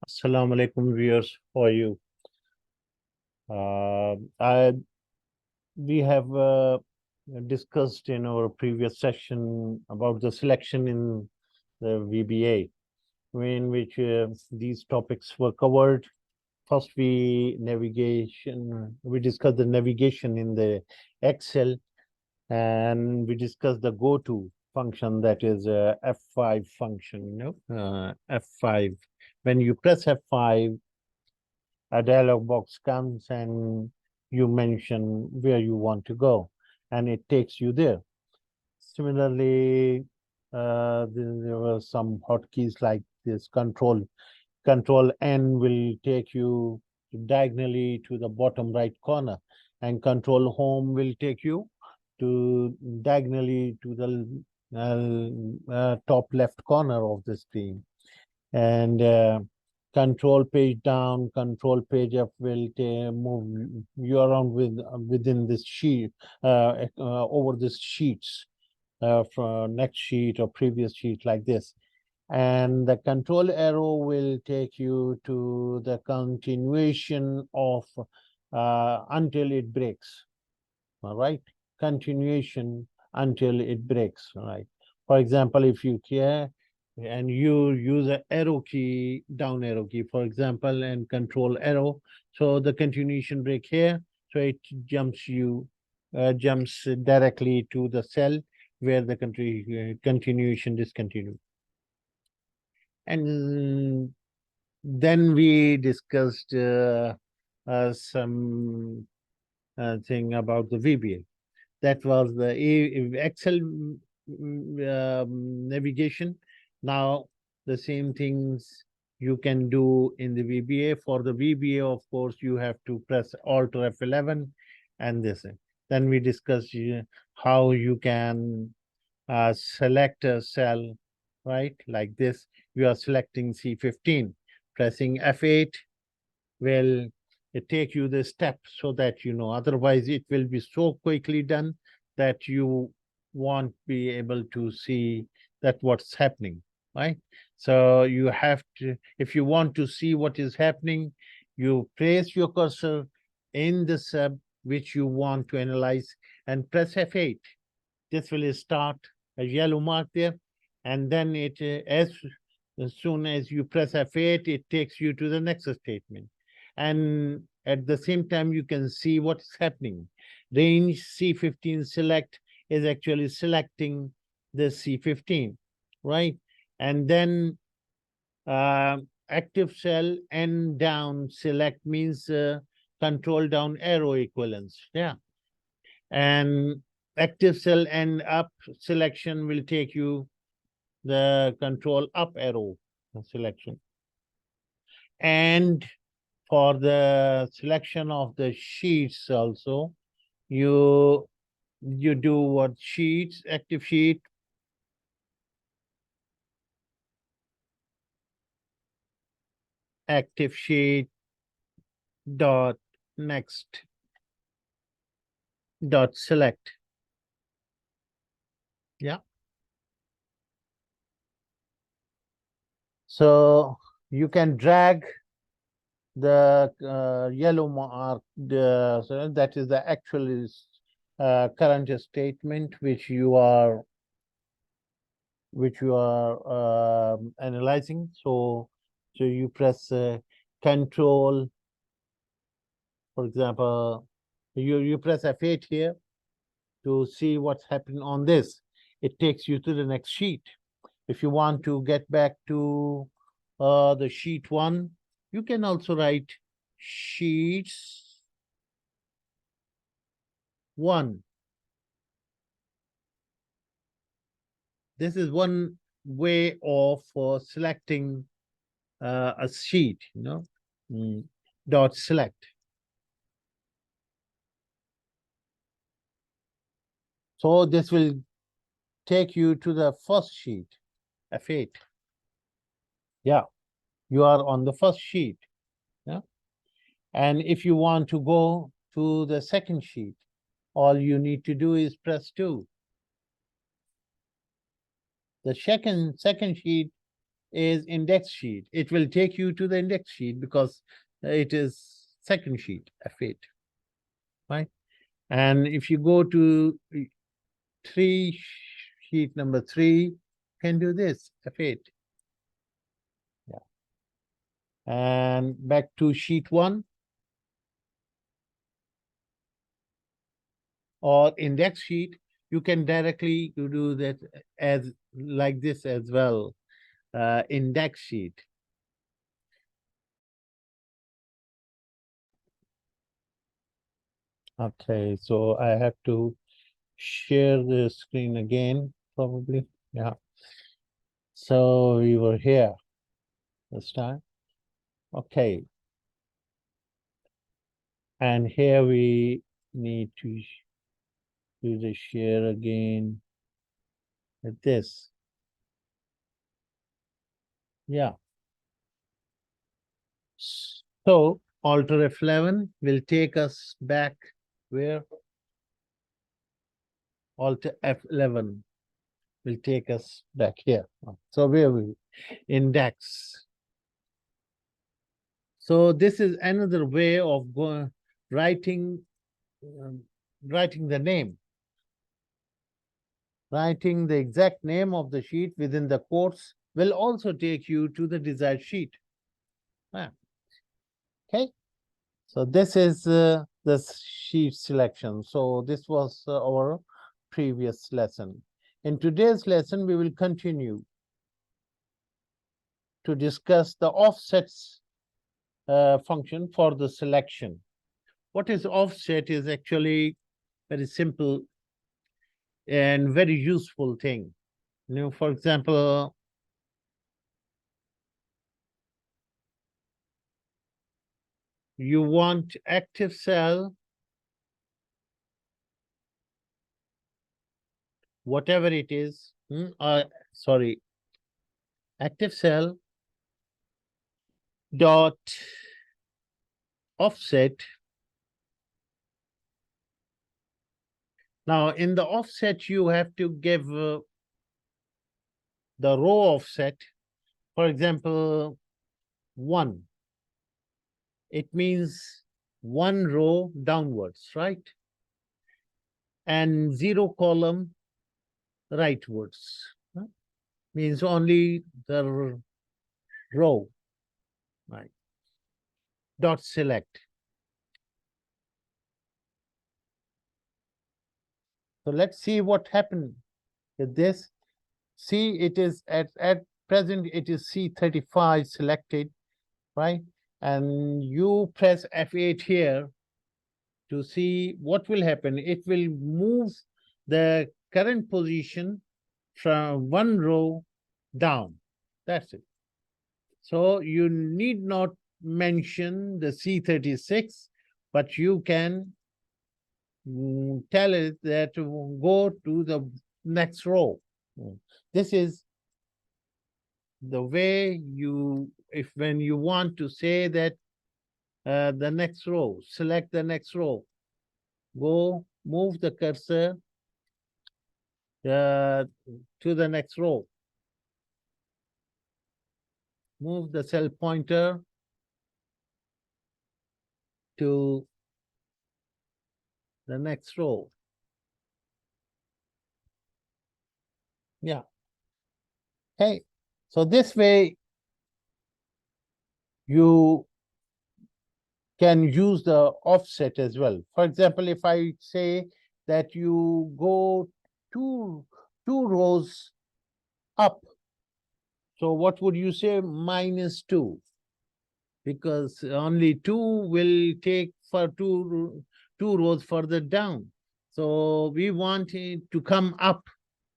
Assalamu alaikum viewers, how are you? Uh, I we have discussed in our previous session about the selection in the VBA, in which these topics were covered. First, we discussed the navigation in the Excel, and we discussed the go-to function, that is F5 function. F5. When you press F5, a dialog box comes and you mention where you want to go, and it takes you there. Similarly, there were some hotkeys like this. Control N will take you diagonally to the bottom right corner, and Control Home will take you to diagonally to the top left corner of the screen. And control page down, control page up will move you around within this sheet, over this sheets, from next sheet or previous sheet, like this. And the control arrow will take you to the continuation of until it breaks. All right, continuation until it breaks. All right. For example, if you care and you use a arrow key, down arrow key, for example, and control arrow, so the continuation break here, so it jumps directly to the cell where the continuation discontinued. And then we discussed some thing about the VBA. That was the Excel navigation. Now, the same things you can do in the VBA. For the VBA, of course, you have to press Alt F11 and this. Then we discussed how you can select a cell, right? Like this, you are selecting C15, pressing F8 will take you the step so that you know. Otherwise, it will be so quickly done that you won't be able to see that what's happening, right? So you have to, if you want to see what is happening, you place your cursor in the sub which you want to analyze and press F8. This will start a yellow mark there, and then as soon as you press F8, it takes you to the next statement. And at the same time, you can see what's happening. Range C15 select is actually selecting the C15, right? And then active cell and down select means control down arrow equivalence. Yeah. And active cell and up selection will take you the control up arrow selection. And for the selection of the sheets also, you do what sheets, active sheet, dot next dot select. Yeah. So you can drag the yellow mark, so that is the actual current statement which you are analyzing. So you press control, for example, you press F8 here to see what's happening on this. It takes you to the next sheet. If you want to get back to the sheet 1, you can also write sheets 1. This is one way of selecting a sheet, dot select. So this will take you to the first sheet, F8. Yeah, you are on the first sheet. Yeah. And if you want to go to the second sheet, all you need to do is press 2. The second sheet is index sheet. It will take you to the index sheet because it is second sheet, F8, right? And if you go to three, sheet number 3, can do this, F8. Yeah. And back to sheet 1 or index sheet, you can directly do that as like this as well, index sheet. Okay, so I have to share the screen again, probably. Yeah. So we were here this time. Okay. And here we need to do the share again with this. Yeah. So Alt F11 will take us back where? Alt F11 will take us back here. So where we index. So this is another way of writing um, writing the name. Writing the exact name of the sheet within the quotes will also take you to the desired sheet. Okay. So this is the sheet selection. So this was our previous lesson. In today's lesson, we will continue to discuss the offsets function for the selection. What is offset is actually very simple and very useful thing. You know, for example, you want active cell, whatever it is, sorry, active cell dot offset. Now, in the offset, you have to give the row offset. For example, 1. It means 1 row downwards, right? And 0 column rightwards. Means only the row, right? Dot select. So let's see what happened with this. See, it is at present, it is C35 selected, right? And you press F8 here to see what will happen. It will move the current position from 1 row down. That's it. So you need not mention the C36, but you can tell it that to go to the next row. This is the way you, if when you want to say that the next row, select the next row, go move the cursor to the next row. Move the cell pointer to the next row. Yeah. Okay. So this way you can use the offset as well. For example, if I say that you go two rows up, so what would you say? -2, because only 2 will take for two rows further down. So we want it to come up.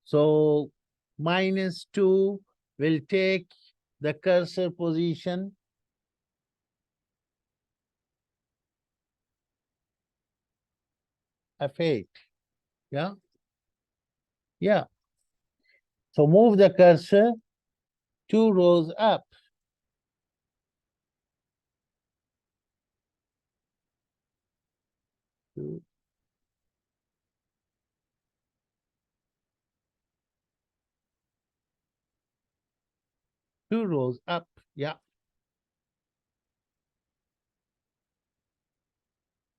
So -2 will take the cursor position F8. Yeah. Yeah. So move the cursor 2 rows up. Two. 2 rows up. Yeah.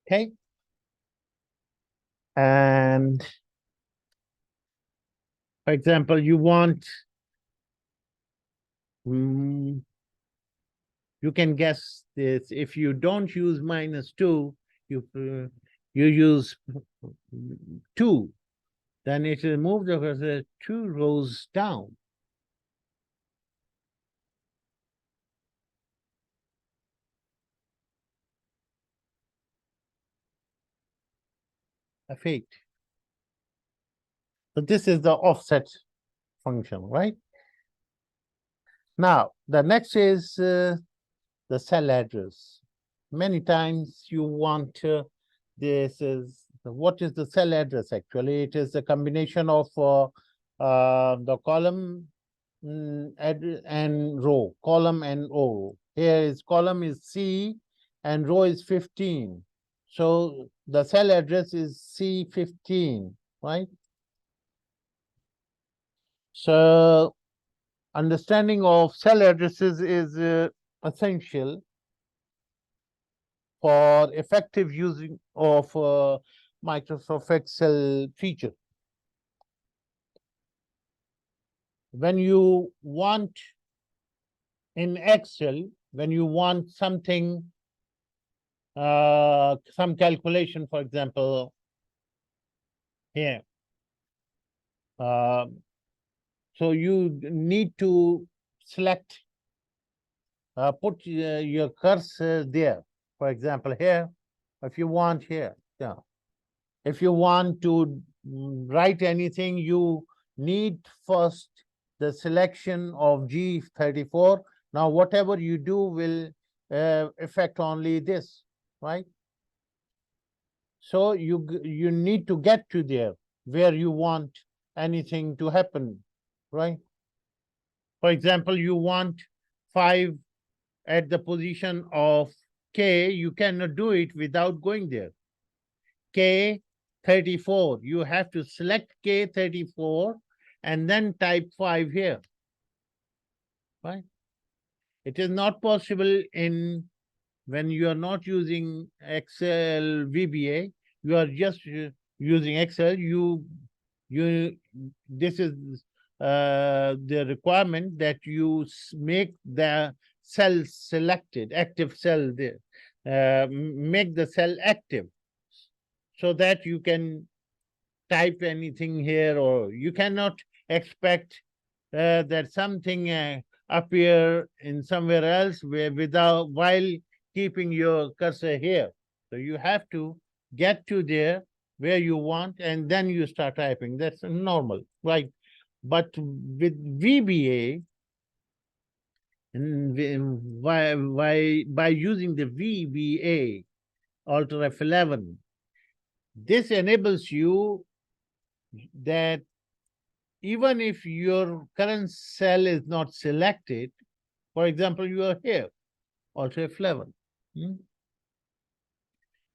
Okay. And for example, you want, you can guess this. If you don't use -2, you use 2, then it will move the cursor 2 rows down. F8. So this is the offset function, right? Now, the next is the cell address. Many times you want this is what is the cell address actually? It is a combination of the column and row, column and row. Here is column is C and row is 15. So the cell address is C15, right? So understanding of cell addresses is essential for effective using of Microsoft Excel feature. When you want in Excel, when you want something, some calculation, for example, here, so you need to select, put your cursor there. For example, here, if you want here, yeah. If you want to write anything, you need first the selection of G34. Now, whatever you do will affect only this, right? So you need to get to there where you want anything to happen, right? For example, you want 5 at the position of K, you cannot do it without going there. K34, you have to select K34 and then type 5 here, right? It is not possible in when you are not using Excel VBA, you are just using Excel, this is the requirement that you make the cell selected, active cell there, make the cell active so that you can type anything here, or you cannot expect that something appear in somewhere else without while keeping your cursor here. So you have to get to there where you want and then you start typing. That's normal, right? But with VBA, by using the VBA Alt F11, this enables you that even if your current cell is not selected, for example, you are here, Alt F11.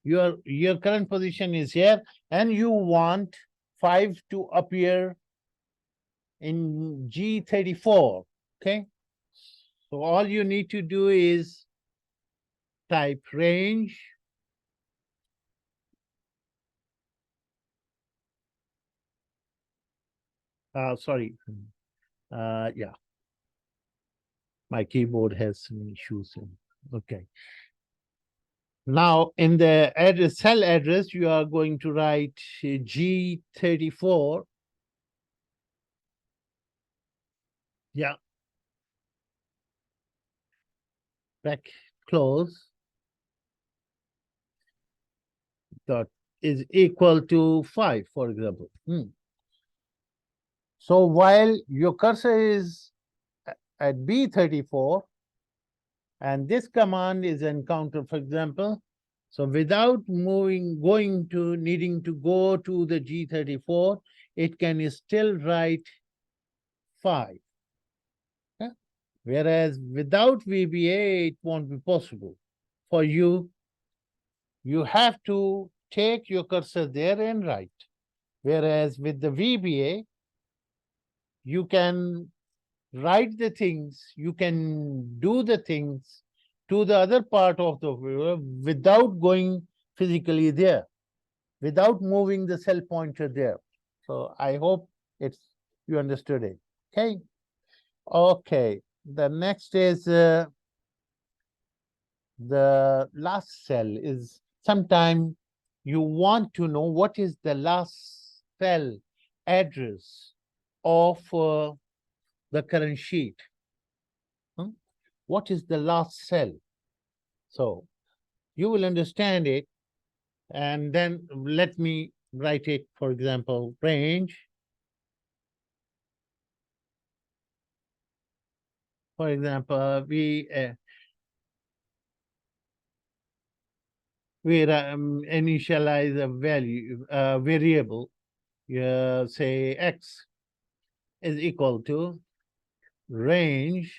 Your current position is here, and you want 5 to appear in G34. Okay. So all you need to do is type range. Sorry. Yeah. My keyboard has some issues. Okay. Now, in the address, cell address, you are going to write G34. Yeah. Back close. Dot is equal to 5, for example. So while your cursor is at B34, and this command is encountered, for example, so without needing to go to the G34, it can still write 5. Okay? Whereas without VBA, it won't be possible. For you, you have to take your cursor there and write. Whereas with the VBA, you can write the things, you can do the things to the other part of the viewer without going physically there, without moving the cell pointer there. So I hope it's you understood it. Okay. Okay. The next is the last cell is sometime you want to know what is the last cell address of the current sheet. What is the last cell? So you will understand it, and then let me write it. For example, range. For example, we initialize a value variable. Say x is equal to range,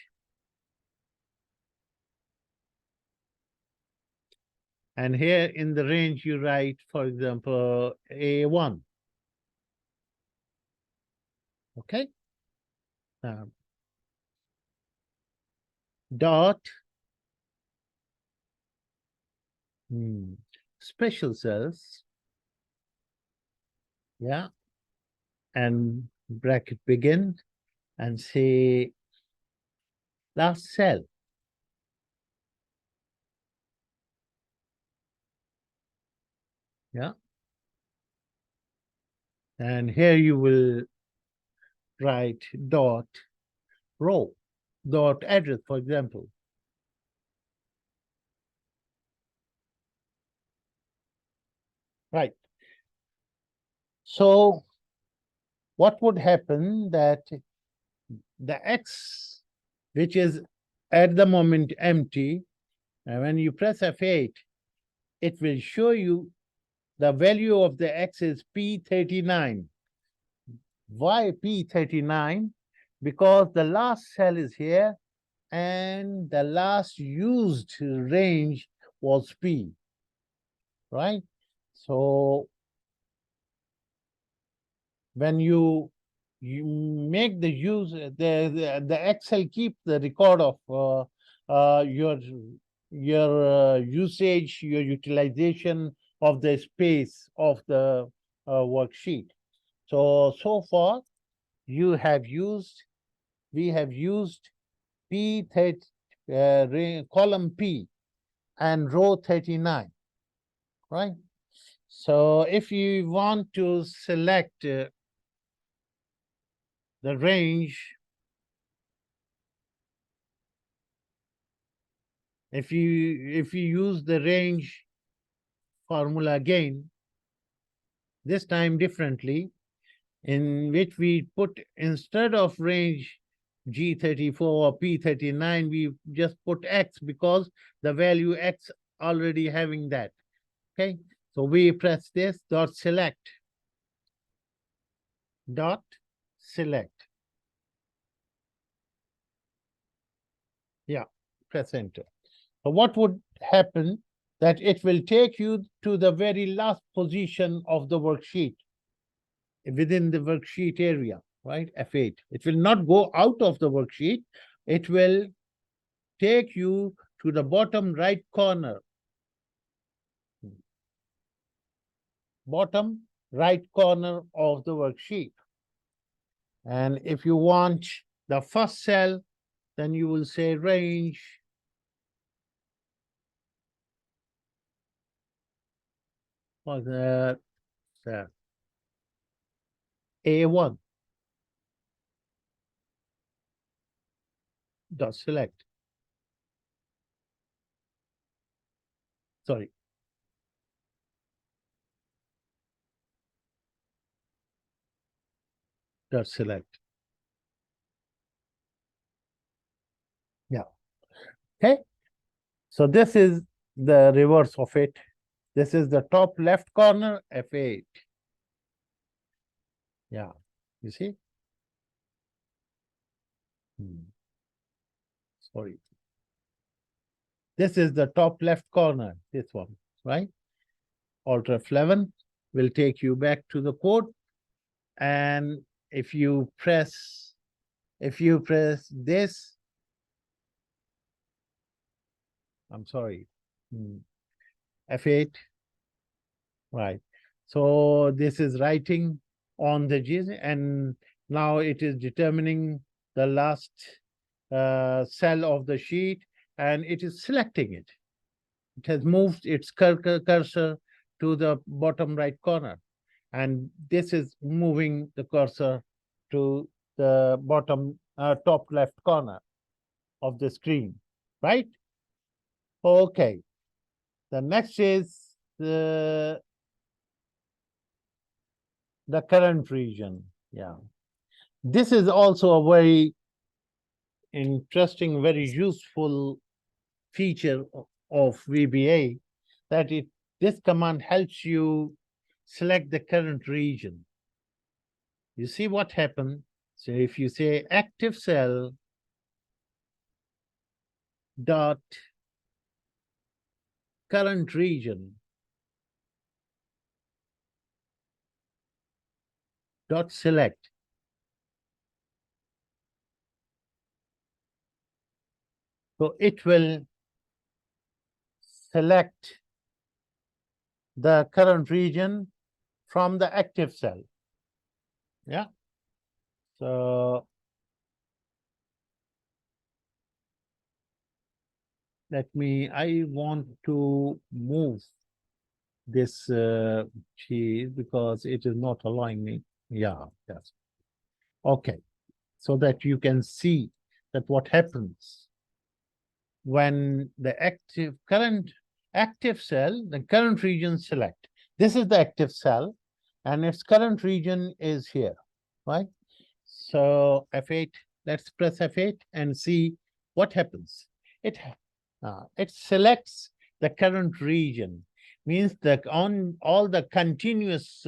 and here in the range you write, for example, A1. Okay. Dot special cells. Yeah. And bracket begin and say last cell. Yeah. And here you will write dot row, dot address, for example. Right. So what would happen that the X, which is at the moment empty, and when you press F8, it will show you the value of the X is P39. Why P39? Because the last cell is here and the last used range was P, right? So when you make the use, the Excel keep the record of your usage, your utilization of the space of the worksheet. So far you have used, we have used P30 column P and row 39, right? So if you want to select the range, if you use the range formula again, this time differently, in which we put, instead of range G34 or P39, we just put X because the value X already having that. Okay, so we press this dot select, dot select. Yeah, press enter. So what would happen that it will take you to the very last position of the worksheet within the worksheet area, right? F8. It will not go out of the worksheet. It will take you to the bottom right corner. Bottom right corner of the worksheet. And if you want the first cell, then you will say range for the A1 dot select. Sorry. Dot select. Yeah. Okay. So this is the reverse of it. This is the top left corner, F8. Yeah. You see? Sorry. This is the top left corner, this one, right? Alt F11 will take you back to the code. And if you press If you press this, I'm sorry, F8, right? So this is writing on the G, and now it is determining the last cell of the sheet, and it is selecting it. It has moved its cursor to the bottom right corner, and this is moving the cursor to the bottom top left corner of the screen, right? Okay. The next is the current region. Yeah. This is also a very interesting, very useful feature of VBA, that this command helps you select the current region. You see what happened? So if you say active cell dot current region dot select, so it will select the current region from the active cell. Yeah. So I want to move this cheese because it is not allowing me. Yeah, yes. Okay. So that you can see that what happens when the active cell, the current region select. This is the active cell, and its current region is here, right? So F8, let's press F8 and see what happens. It selects the current region, means that on all the continuous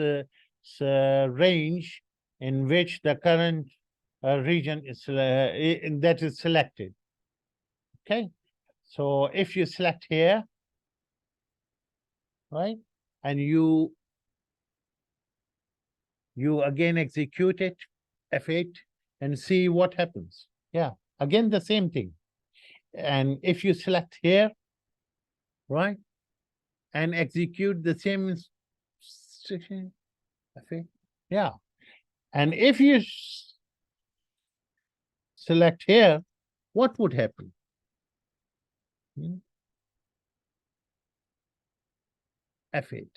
range in which the current region is that is selected. Okay, so if you select here, right, and you again execute it, F8, and see what happens. Yeah, again the same thing. And if you select here, right, and execute the same instruction, F8, yeah, and if you select here, what would happen? F8.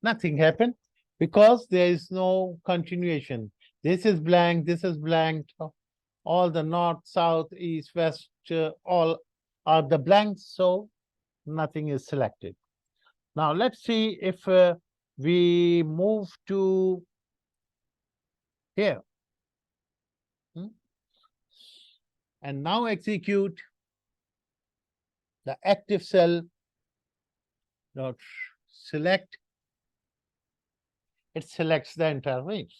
Nothing happened because there is no continuation. This is blank, this is blank. All the north, south, east, west, all are the blanks, so nothing is selected. Now let's see if we move to here. And now execute the active cell dot select. It selects the entire range.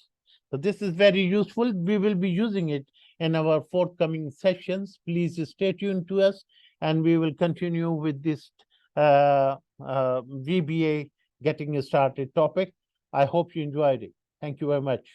So this is very useful. We will be using it in our forthcoming sessions. Please stay tuned to us, and we will continue with this VBA getting started topic. I hope you enjoyed it. Thank you very much.